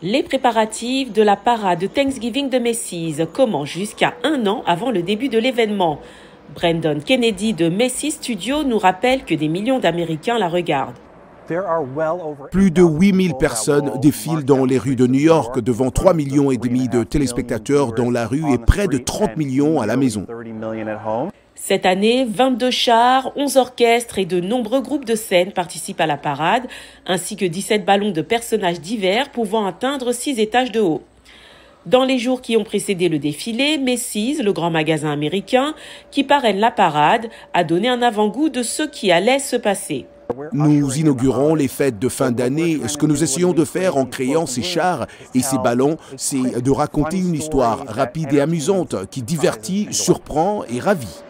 Les préparatifs de la parade Thanksgiving de Macy's commencent jusqu'à un an avant le début de l'événement. Brandon Kennedy de Macy's Studios nous rappelle que des millions d'Américains la regardent. Plus de 8000 personnes défilent dans les rues de New York, devant 3,5 millions de téléspectateurs dans la rue et près de 30 millions à la maison. Cette année, 22 chars, 11 orchestres et de nombreux groupes de scène participent à la parade, ainsi que 17 ballons de personnages divers pouvant atteindre 6 étages de haut. Dans les jours qui ont précédé le défilé, Macy's, le grand magasin américain, qui parraine la parade, a donné un avant-goût de ce qui allait se passer. Nous inaugurons les fêtes de fin d'année. Ce que nous essayons de faire en créant ces chars et ces ballons, c'est de raconter une histoire rapide et amusante qui divertit, surprend et ravit.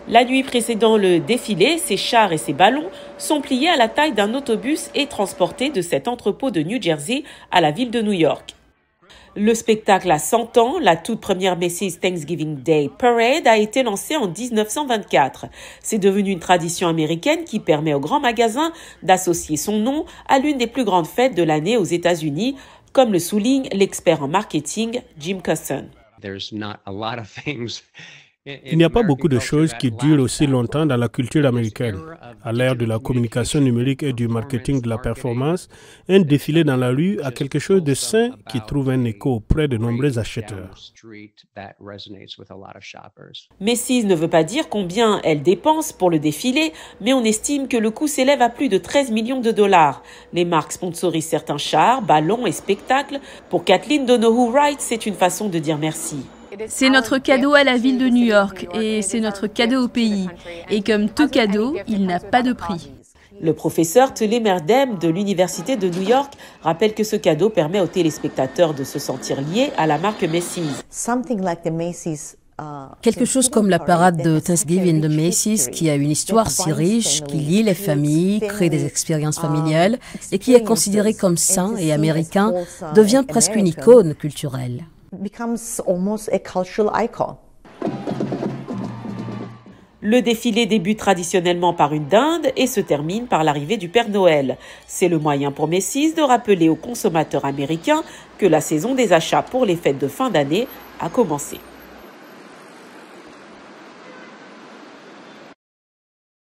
La nuit précédant le défilé, ces chars et ces ballons sont pliés à la taille d'un autobus et transportés de cet entrepôt de New Jersey à la ville de New York. Le spectacle a 100 ans, la toute première Macy's Thanksgiving Day Parade a été lancée en 1924. C'est devenu une tradition américaine qui permet au grand magasin d'associer son nom à l'une des plus grandes fêtes de l'année aux États-Unis, comme le souligne l'expert en marketing Jim Cusson. Il n'y a pas beaucoup de choses qui durent aussi longtemps dans la culture américaine. À l'ère de la communication numérique et du marketing de la performance, un défilé dans la rue a quelque chose de sain qui trouve un écho auprès de nombreux acheteurs. Macy's ne veut pas dire combien elle dépense pour le défilé, mais on estime que le coût s'élève à plus de 13 millions de dollars. Les marques sponsorisent certains chars, ballons et spectacles. Pour Kathleen Donohue-Wright, c'est une façon de dire merci. C'est notre cadeau à la ville de New York et c'est notre cadeau au pays. Et comme tout cadeau, il n'a pas de prix. Le professeur Tully Merdem de l'Université de New York rappelle que ce cadeau permet aux téléspectateurs de se sentir liés à la marque Macy's. Quelque chose comme la parade de Thanksgiving de Macy's qui a une histoire si riche, qui lie les familles, crée des expériences familiales et qui est considéré comme sain et américain, devient presque une icône culturelle. Le défilé débute traditionnellement par une dinde et se termine par l'arrivée du Père Noël. C'est le moyen pour Macy's de rappeler aux consommateurs américains que la saison des achats pour les fêtes de fin d'année a commencé.